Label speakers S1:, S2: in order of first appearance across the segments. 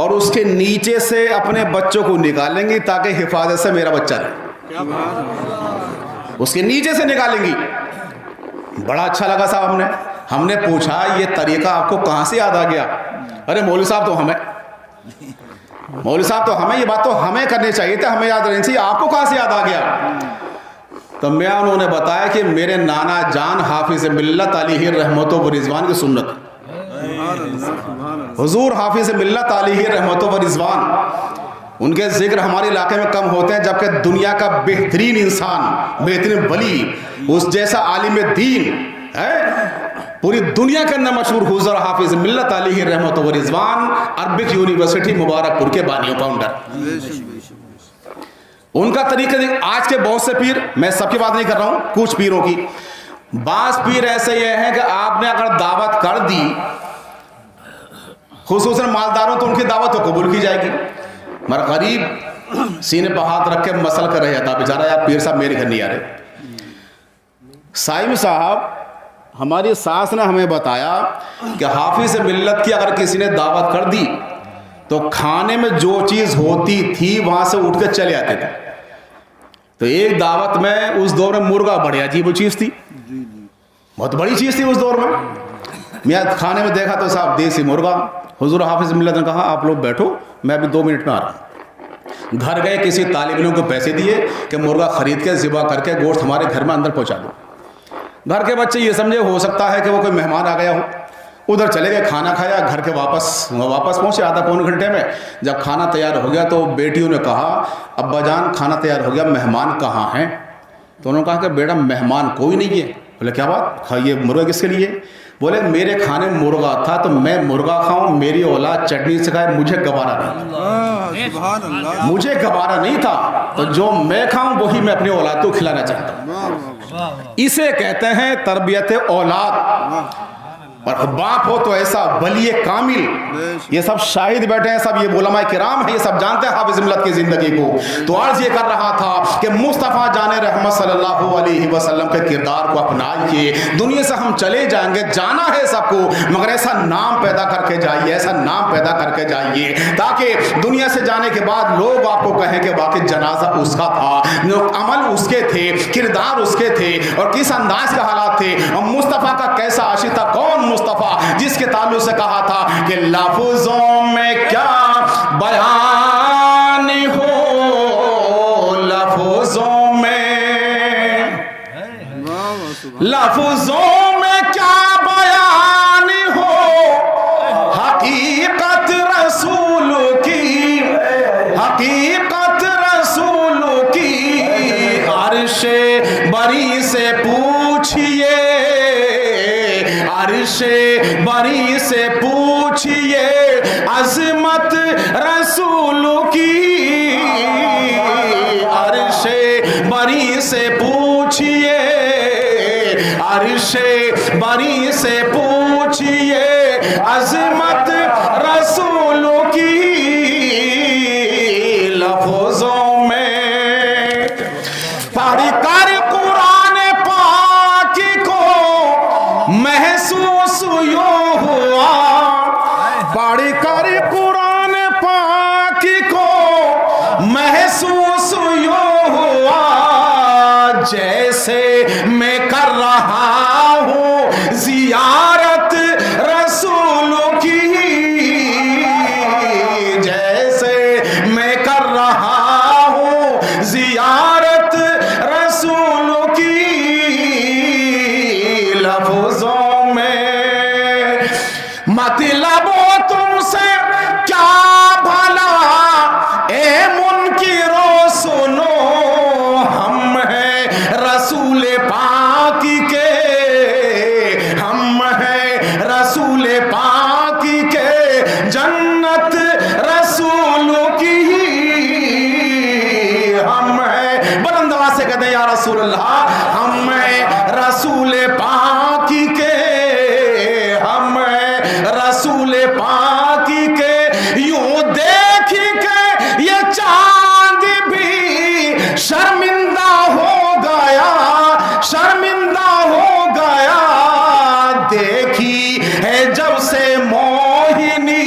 S1: اور اس کے نیچے سے اپنے بچوں کو نکالیں گی تاکہ حفاظت سے میرا بچہ رہے. اس کے نیچے سے نکالیں گی. بڑا اچھا لگا صاحب. ہم نے پوچھا یہ طریقہ آپ کو کہاں سے یاد آ گیا؟ ارے مولوی صاحب تو ہمیں یہ بات تو ہمیں کرنی چاہیے تھی, ہمیں یاد رہنی چاہیے, آپ کو کہاں سے یاد آ گیا؟ تو انہوں نے بتایا کہ میرے نانا جان حافظ ملت علیہ رحمت و رضوان کی سنت. حضور حافظ ملت علیہ رحمت و رضوان, ان کے ذکر ہمارے علاقے میں کم ہوتے ہیں, جبکہ دنیا کا بہترین انسان, بہترین ولی, اس جیسا عالم دین ہے پوری دنیا کے اندر مشہور, حضور حافظ ملت علیہ رحمت و رضوان, عربک یونیورسٹی مبارک پور کے بانی و فاؤنڈر. ان کا طریقہ آج کے بہت سے پیر, میں سب کی بات نہیں کر رہا ہوں, کچھ پیروں کی, بعض پیر ایسے یہ ہیں کہ آپ نے اگر دعوت کر دی, خصوصاً مالداروں, تو ان کی دعوت تو قبول کی جائے گی, مگر غریب سینے پہ ہاتھ رکھ کے مسل کر رہے تھا بیچارہ, یار پیر صاحب میرے گھر نہیں آ رہے. سائم صاحب, ہماری ساس نے ہمیں بتایا کہ حافظ ملت کی اگر کسی نے دعوت کر دی تو کھانے میں جو چیز ہوتی تھی وہاں سے اٹھ کے چلے آتے تھے. تو ایک دعوت میں اس دور میں مرغا بڑی عجیب وہ چیز تھی, بہت بڑی چیز تھی اس دور میں. میں کھانے میں دیکھا تو صاحب دیسی مرغا. حضور حافظ ملت نے کہا آپ لوگ بیٹھو, میں ابھی 2 منٹ میں آ رہا ہوں. گھر گئے, کسی طالب علم کو پیسے دیے کہ مرغا خرید کے ذبح کر کے گوشت ہمارے گھر میں اندر پہنچا دو. گھر کے بچے یہ سمجھے ہو سکتا ہے کہ وہ کوئی مہمان آ گیا ہو, ادھر چلے گئے, کھانا کھایا, گھر کے واپس پہنچے آدھا پون گھنٹے میں. جب کھانا تیار ہو گیا تو بیٹیوں نے کہا ابا جان کھانا تیار ہو گیا, مہمان کہاں ہیں؟ تو انہوں نے کہا کہ بیٹا مہمان کوئی نہیں ہے. بولے کیا بات, یہ مرغا کس کے لیے؟ بولے میرے کھانے میں مرغا تھا تو میں مرغا کھاؤں, میری اولاد چٹنی سے کھائے, مجھے گوارا نہیں, مجھے گوارا نہیں تھا, تو جو میں کھاؤں وہی میں اپنی اولاد کو کھلانا چاہتا ہوں. اسے کہتے ہیں تربیت اولاد. اور باپ ہو تو ایسا ولی کامل. یہ سب شاہد بیٹھے ہیں, سب یہ علماء کرام ہیں, یہ سب جانتے ہیں حافظ ملت کی زندگی کو. تو عرض یہ کر رہا تھا کہ مصطفیٰ جان رحمت صلی اللہ علیہ وسلم کے کردار کو اپنائیے. دنیا سے ہم چلے جائیں گے, جانا ہے سب کو, مگر ایسا نام پیدا کر کے جائیے, ایسا نام پیدا کر کے جائیے تاکہ دنیا سے جانے کے بعد لوگ آپ کو کہیں کہ واقعی جنازہ اس کا تھا, عمل اس کے تھے, کردار اس کے تھے, اور کس انداز کے حالات تھے, اور مصطفیٰ کا کیسا عاشق تھا. کون مصطفیٰ جس کے تعلق سے کہا تھا کہ لفظوں میں کیا بیان ہو, لفظوں میں کیا بیان ہو, حقیقت رسول کی, حقیقت رسول کی, عرش بری سے پوچھئے, عرش بری سے پوچھئے عظمت رسول کی, عرش بری سے پوچھئے, عرش بری سے پوچھئے عظمت رسول کی. لفظوں میں پڑھ کر قرآن پاک کو محسوس یوں ہوا, پڑھ کر قرآن پاک کو محسوس یوں ہوا, جیسے میں کر رہا ہوں زیارت رسول کی, جیسے میں کر رہا ہوں زیارت رسول کی. لفظوں میں مطلب تم سے کیا بھلا اے منکرو سنو, ہم ہیں رسول پاک کے, ہم ہیں رسول پاک کے, جنت رسول کی ہم ہیں. بلند آواز سے کہتے ہیں یا رسول اللہ, ہم ہیں رسول پاک کے, ہم ہیں رسول پاک کے. یوں دیکھ کے یہ چاند بھی شرمندہ ہو گیا, شرمندہ ہو گیا, دیکھی ہے جب سے موہنی,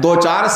S1: 2-4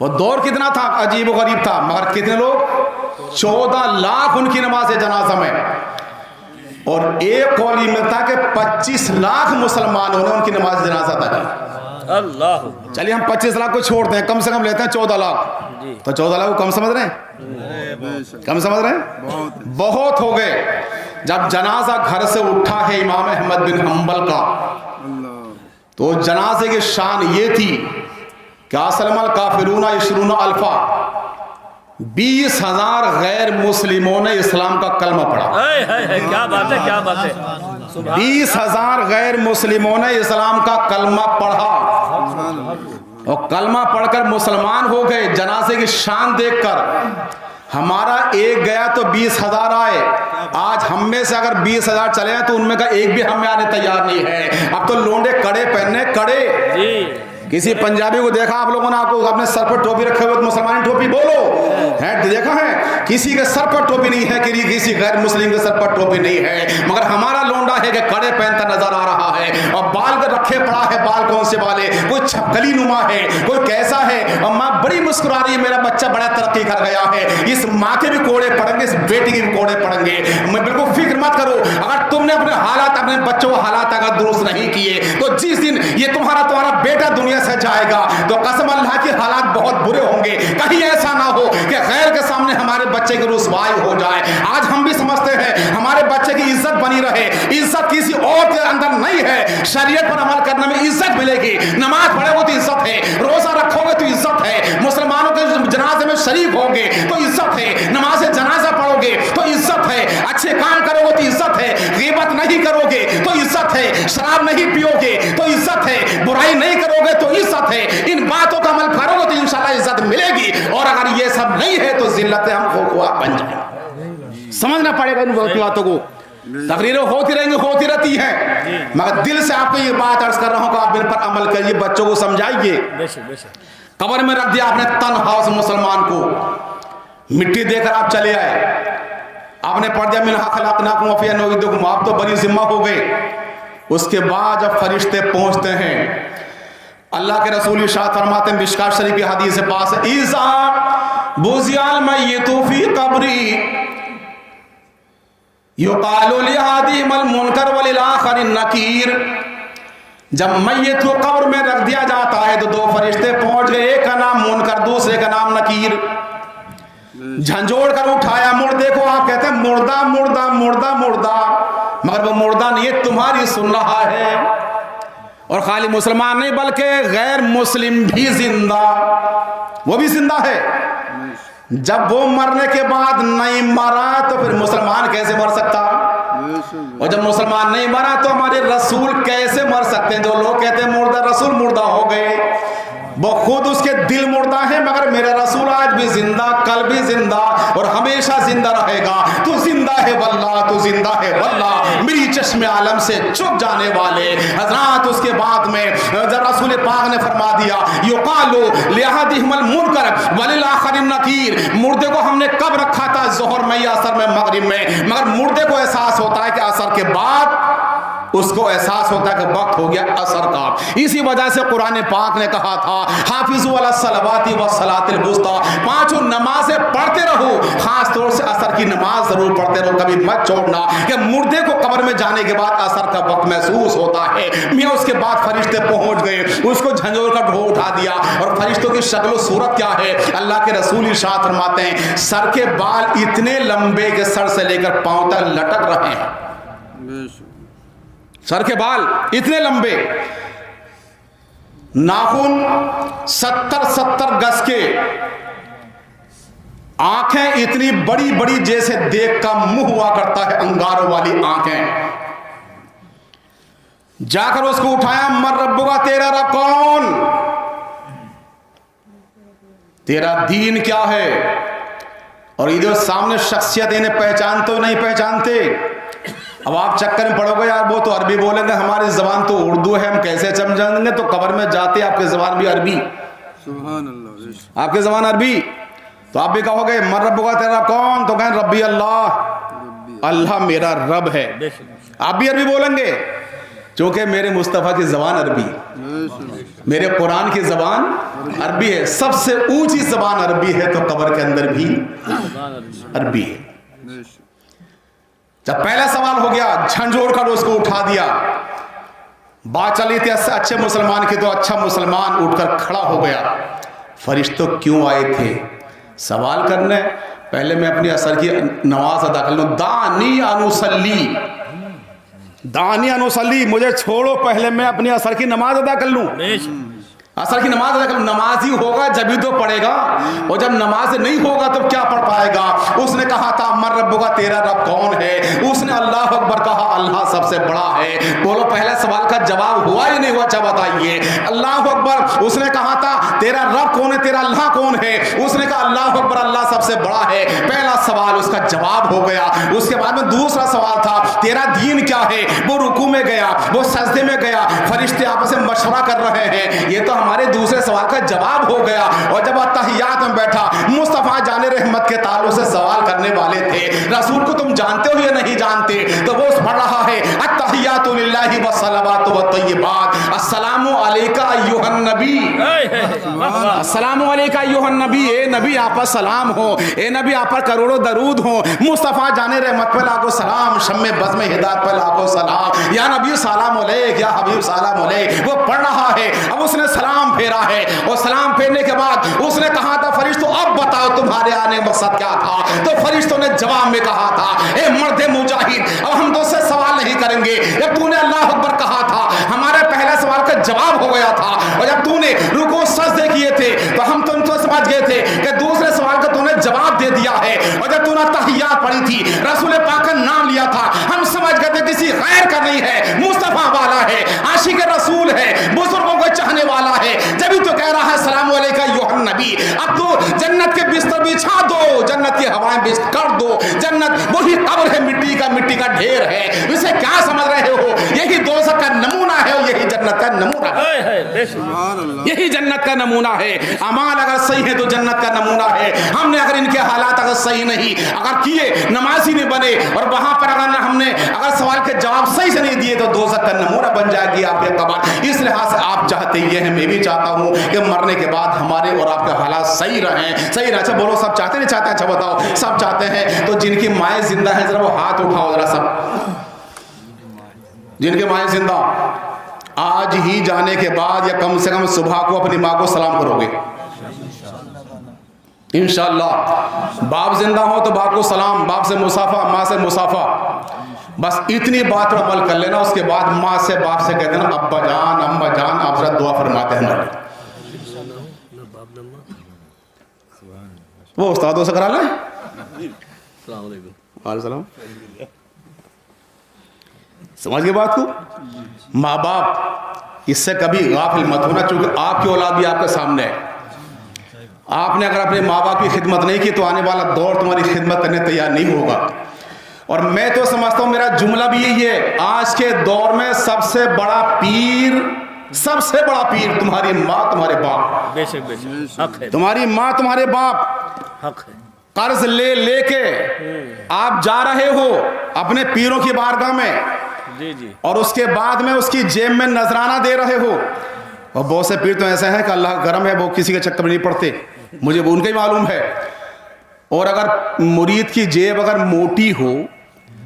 S1: وہ دور کتنا تھا عجیب و غریب تھا، مگر کتنے لوگ 14 لاکھ ان کی نماز جنازہ میں، اور ایک قول یہ ملتا کہ 25 لاکھ مسلمانوں نے ان کی نماز جنازہ ادا کی۔ اللہ، چلیے ہم 25 لاکھ کو چھوڑتے ہیں، کم سے کم لیتے ہیں 14 لاکھ، تو 14 لاکھ کو کم سمجھ رہے ہیں؟ کم سمجھ رہے ہیں؟ بہت ہو گئے۔ جب جنازہ گھر سے اٹھا ہے امام احمد بن حنبل کا، تو جنازے کی شان یہ تھی کہ اسلم الکافرون 20 الفا، 20,000 غیر مسلموں نے اسلام کا کلمہ پڑھا۔
S2: کیا بات ہے، کیا بات ہے،
S1: 20,000 غیر مسلموں نے اسلام کا کلمہ پڑھا، اور کلمہ پڑھ کر مسلمان ہو گئے۔ جنازے کی شان دیکھ کر ہمارا ایک گیا تو 20,000 آئے۔ آج ہم میں سے اگر 20,000 چلے ہیں تو ان میں کا ایک بھی ہم میں آنے تیار نہیں ہے۔ اب تو لونڈے کڑے پہننے، کڑے۔ کسی پنجابی کو دیکھا آپ لوگوں نے، آپ کو اپنے سر پر ٹوپی رکھے ہوئے، مسلمانی ٹوپی بولو ہے، دیکھا ہے؟ کسی کے سر پر ٹوپی نہیں ہے، کسی غیر مسلم کے سر پر ٹوپی نہیں ہے، مگر ہمارا لونڈا ہے کہ کڑے پہنتا نظر آ رہا ہے، اور بال کے رکھے پڑا ہے۔ بال کون سے والے؟ کوئی چھپکلی نما ہے، کوئی کیسا ہے، اور ماں بڑی مسکرا رہی ہے، میرا بچہ بڑا ترقی کر گیا ہے۔ اس ماں کے بھی کوڑے پڑیں گے، اس بیٹی کے بھی کوڑے پڑیں گے۔ میں بالکل فکر مت کرو، اگر تم نے اپنے حالات، اپنے بچوں کے حالات اگر درست نہیں کیے تو جس دن یہ تمہارا بیٹا دنیا سے جائے گا تو قسم اللہ کی حالات بہت برے ہوں گے۔ کہیں ایسا نہ ہو کہ غیر کے سامنے ہمارے بچے کی رسوائی ہو جائے۔ آج ہم بھی سمجھتے ہیں ہمارے بچے کی عزت بنی رہے، عزت کسی اور کے اندر نہیں ہے۔ شریعت پر عمل کرنے میں عزت ملے گی، نماز پڑھو گے تو عزت ہے، روزہ رکھو گے تو عزت ہے، مسلمانوں کے جنازے میں شریک ہوگے تو عزت ہے، نماز جنازہ پڑھو گے تو عزت ہے، اچھے کام کرو گے تو عزت ہے، غیبت نہیں کرو گے تو عزت ہے، شراب نہیں پیو گے تو عزت ہے، برائی نہیں کرو گے تو عزت ہے۔ ان باتوں کا عمل کرو گے تو انشاءاللہ عزت ملے گی، اور اگر یہ سب نہیں ہے تو ذلت ہم خواہ بن جائیں۔ سمجھنا پڑے گا ان باتوں کو۔ تقریریں ہوتی رہیں گی، ہوتی رہتی ہیں، مگر دل سے آپ کو یہ بات عرض کر رہا ہوں کہ آپ ان پر عمل کریے، بچوں کو سمجھائیے۔ قبر میں رکھ دیا آپ نے تنہا اس مسلمان کو، مٹی دے کر آپ چلے آئے، آپ نے پڑھ دیا منہا خلقناکم وفیہا نعیدکم، آپ تو بری ذمہ ہو گئے۔ اس کے بعد جب فرشتے پہنچتے ہیں، اللہ کے رسول ارشاد فرماتے ہیں، مشکاۃ شریف کی حدیث پاس ہے، اذا بوزع المیت فی قبری یقال لأحدہم المنکر وللآخر النکیر۔ جب میت کو قبر میں رکھ دیا جاتا ہے تو 2 فرشتے پہنچ گئے، ایک کا نام منکر، دوسرے کا نام نکیر۔ جھنجھوڑ کر اٹھایا، مردے کو آپ کہتے ہیں مردہ مردہ مردہ مردہ، مگر وہ مردہ نہیں ہے، تمہاری سن رہا ہے۔ اور خالی مسلمان نہیں بلکہ غیر مسلم بھی زندہ، وہ بھی زندہ ہے۔ جب وہ مرنے کے بعد نہیں مرا تو پھر مسلمان کیسے مر سکتا؟ اور جب مسلمان نہیں مرا تو ہمارے رسول کیسے مر سکتے ہیں؟ جو لوگ کہتے ہیں مردہ رسول مردہ ہو گئے، وہ خود اس کے دل مردہ ہے، مگر میرا رسول آج بھی زندہ، کل بھی زندہ، اور ہمیشہ زندہ رہے گا۔ تو زندہ ہے واللہ، تو زندہ ہے واللہ، میری چشم عالم سے چھپ جانے والے حضرات۔ اس کے بعد میں رسول پاک نے فرما دیا، یقال لأحدہم المنکر وللآخر النکیر۔ مردے کو ہم نے کب رکھا تھا؟ ظہر میں یا عصر میں، مغرب میں، مگر مردے کو احساس ہوتا ہے کہ عصر کے بعد اس کو احساس ہوتا ہے کہ وقت ہو گیا عصر کا۔ اسی وجہ سے قرآن پاک نے کہا تھا، حافظوا علی الصلوات والصلاۃ الوسطی، 5 نمازیں پڑھتے رہو، خاص طور سے عصر کی نماز ضرور پڑھتے رہو، کبھی مت چھوڑنا، کہ مردے کو قبر میں جانے کے بعد عصر کا وقت محسوس ہوتا ہے۔ میاں اس کے بعد فرشتے پہنچ گئے، اس کو جھنجھوڑ کر ڈھو اٹھا دیا، اور فرشتوں کی شکل و صورت کیا ہے؟ اللہ کے رسول ارشاد فرماتے ہیں، سر کے بال اتنے لمبے کہ سر سے لے کر پاؤں تک لٹک رہے ہیں، سر کے بال اتنے لمبے، ناخن 70 گز کے، آنکھیں اتنی بڑی بڑی جیسے دیگ کا منہ ہوا کرتا ہے، انگاروں والی آنکھیں۔ جا کر اس کو اٹھایا، من ربک، تیرا رب کون، تیرا دین کیا ہے؟ اور ادھر سامنے شخصیت انہیں پہچانتے ہو نہیں پہچانتے؟ اب آپ چکر میں پڑو گے، یار وہ تو عربی بولیں گے، ہماری زبان تو اردو ہے، ہم کیسے سمجھیں گے؟ تو قبر میں جاتے آپ کی زبان بھی عربی، سبحان اللہ، آپ کی زبان عربی، تو آپ بھی کہو گے من ربک، تیرا کون؟ تو کہیں ربی اللہ، اللہ میرا رب ہے، آپ بھی عربی بولیں گے۔ چونکہ میرے مصطفیٰ کی زبان عربی ہے، میرے قرآن کی زبان عربی ہے، سب سے اونچی زبان عربی ہے، تو قبر کے اندر بھی عربی ہے۔ جب پہلا سوال ہو گیا، جھنجھوڑ کر اس کو اٹھا دیا، بات چلی تھی اچھے مسلمان کی، تو اچھا مسلمان اٹھ کر کھڑا ہو گیا۔ فرشتوں کیوں آئے تھے؟ سوال کرنے، پہلے میں اپنی عصر کی نماز ادا کر لوں، دانی انوسلی، دانی انوسلی، مجھے چھوڑو، پہلے میں اپنی عصر کی نماز ادا کر لوں۔ عصر کی نماز ادا کر لوں، نماز ہی ہوگا جبھی تو پڑھے گا، اور جب نماز نہیں ہوگا تو کیا پڑھ پائے گا؟ اس نے کہا تھا من رب کا، تیرا رب کون ہے؟ اس نے اللہ اکبر کہا، اللہ سب سے بڑا ہے۔ بولو پہلے سوال کا جواب ہوا ہی نہیں ہوا؟ اچھا بتائیے، اللہ اکبر۔ اس نے کہا تھا تیرا رب کون ہے، تیرا اللہ کون ہے؟ اس نے کہا اللہ اکبر، اللہ سب سے بڑا ہے۔ پہلا سوال اس کا جواب ہو گیا۔ اس کے بعد میں دوسرا سوال تھا تیرا دین کیا ہے؟ وہ رکوع میں گیا، وہ سجدے میں گیا، فرشتے آپس میں مشورہ کر رہے ہیں، یہ تو ہمارے دوسرے سوال کا جواب ہو گیا۔ اور جب اتحیات میں بیٹھا، مصطفیٰ جان رحمت کے تعلق سے سوال کرنے والے تھے، رسول کو تم جانتے ہو یا نہیں جانتے؟ تو وہ پڑھ رہا ہے التحیات للہ والصلوات والطیبات، السلام علیکہ ایھا النبی، السلام علیکہ ایھا النبی، اے نبی آپ پر سلام ہو، اے نبی آپ پر کروڑوں درود ہوں، مصطفیٰ جان رحمت پہ لاکھوں سلام، شمع بزم ہدایت پہ لاکھوں سلام، یا نبی سلام علیک، یا حبیب سلام علیک۔ وہ پڑھ رہا ہے، اب اس نے سلام پھیرا ہے، اور سلام پھیرنے کے بعد اس نے کہا تھا فرشتوں اب بتاؤ تمہارے آنے مقصد کیا تھا؟ تو فرشتوں نے جواب میں کہا تھا اے مرد مجاہد، اب ہم تو سے سوال نہیں کریں گے، جب تو نے اللہ اکبر کہا تھا ہمارے پہلا سوال کا جواب ہو گیا تھا، اور جب تو نے رکوع سجدے کیے تھے تو ہم تو سمجھ گئے تھے کہ دوسرے سوال کا تو نے جواب دے دیا ہے، اور جب تو نے تحیات پڑھی تھی، رسول پاک کا نام لیا تھا، ہم سمجھ گئے تھے کسی غیر کا نہیں ہے، مصطفیٰ والا ہے، عاشق رسول ہے، بزرگوں کو چاہنے والا ہے، جبھی تو کہہ رہا ہے السلام علیکہ ایھا النبی۔ اب تو جنت کے بستر بچھا دو، جنت کی ہوائیں بچ کر دو، جنت وہی قبر ہے، مٹی کا ڈھیر ہے، اسے کیا سمجھ رہے ہو؟ یہی دوزخ کا نمونہ ہے اور یہی جنت کا نمونہ ہے، یہی جنت کا نمونہ ہے۔ اعمال اگر صحیح ہے تو جنت کا نمونہ ہے۔ ہم نے اگر ان کے حالات اگر صحیح نہیں اگر کیے، نمازی نہیں بنے، اور وہاں پر اگر ہم نے اگر سوال کے جواب صحیح سے نہیں دیے تو دوزخ کا نمونہ بن جائے گی آپ کے قبر۔ اس لحاظ سے آپ چاہتے یہ ہیں، میں بھی چاہتا ہوں کہ مرنے کے بعد ہمارے اور آپ کے حالات صحیح رہیں، صحیح رہیں۔ اچھا بولو سب چاہتے نہیں چاہتے؟ اچھا بتاؤ سب چاہتے ہیں، تو جن کی مائیں زندہ ہیں ذرا وہ ہاتھ اٹھاؤ ذرا سب، جن کے مائیں زندہ آج ہی جانے کے بعد یا کم سے کم صبح کو اپنی ماں کو سلام کرو گے انشاءاللہ۔ باپ زندہ ہو تو باپ کو سلام، باپ سے مصافحہ، ماں سے مصافحہ، بس اتنی بات پر عمل کر لینا۔ اس کے بعد ماں سے باپ سے کہتے ہیں ابا جان اماں جان، آپ ذرا دعا فرماتے ہیں ہمارے، وہ استادوں سے کرا لیں۔
S2: السلام علیکم،
S1: وعلیکم السلام۔ سمجھ گئے بات کو؟ ماں باپ اس سے کبھی غافل مت ہونا، چونکہ آپ کی اولاد بھی آپ کے سامنے ہے۔ آپ نے اگر اپنے ماں باپ کی خدمت نہیں کی تو آنے والا دور تمہاری خدمت کرنے تیار نہیں ہوگا۔ اور میں تو سمجھتا ہوں میرا جملہ بھی یہی ہے، آج کے دور میں سب سے بڑا پیر تمہاری ماں تمہارے باپ،
S2: بے شک بے شک، حق ہے،
S1: تمہاری ماں تمہارے باپ۔
S2: حق ہے،
S1: قرض لے کے آپ جا رہے ہو اپنے پیروں کی بارگاہ میں،
S2: جی جی،
S1: اور اس کے بعد میں اس کی جیب میں نذرانہ دے رہے ہو، اور بہت سے پیر تو ایسے ہیں کہ اللہ کرم ہے وہ کسی کے چکر میں نہیں پڑتے، مجھے وہ ان کا ہی معلوم ہے۔ اور اگر مرید کی جیب اگر موٹی ہو،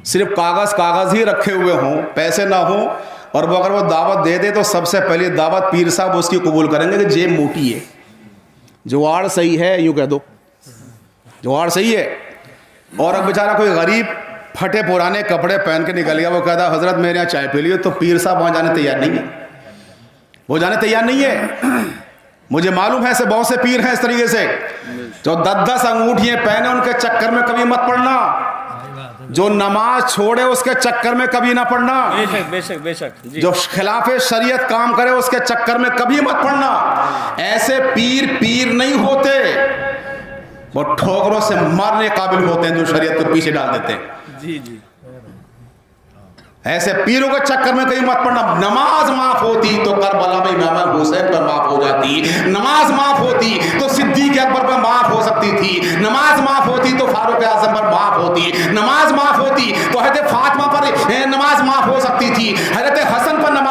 S1: صرف کاغذ ہی رکھے ہوئے ہوں، پیسے نہ ہوں، اور وہ اگر وہ دعوت دے دے تو سب سے پہلی دعوت پیر صاحب اس کی قبول کریں گے کہ جیب موٹی ہے، جوار صحیح ہے، یوں کہہ دو جوار صحیح ہے۔ اور اب بیچارہ کوئی غریب پھٹے پرانے کپڑے پہن کے نکل گیا، وہ کہتا ہے حضرت میرے یہاں چائے پی لیے، تو پیر صاحب وہاں جانے تیار نہیں ہے، وہ جانے تیار نہیں ہے۔ مجھے معلوم ہے ایسے بہت سے پیر ہیں اس طریقے سے جو 10 انگوٹھیاں پہنے، ان کے چکر میں کبھی مت پڑنا، جو نماز چھوڑے اس کے چکر میں کبھی نہ پڑنا،
S2: بے شک بے شک بے شک، جی،
S1: جو خلاف شریعت کام کرے اس کے چکر میں کبھی مت پڑنا۔ ایسے پیر نہیں ہوتے، وہ ٹھوکروں سے مارنے قابل ہوتے ہیں جو شریعت کو پیچھے ڈال دیتے ہیں۔
S2: جی جی،
S1: ایسے پیروں کے چکر میں کہیں مت پڑنا۔ نماز معاف ہوتی تو کربلا میں امام حسین پر معاف ہو جاتی، نماز معاف ہوتی تو صدیق اکبر پر معاف ہو سکتی تھی، نماز معاف ہوتی تو فاروق اعظم پر معاف ہوتی، نماز معاف ہوتی تو حضرت فاطمہ پر نماز معاف ہو سکتی تھی، حضرت حسن پر نماز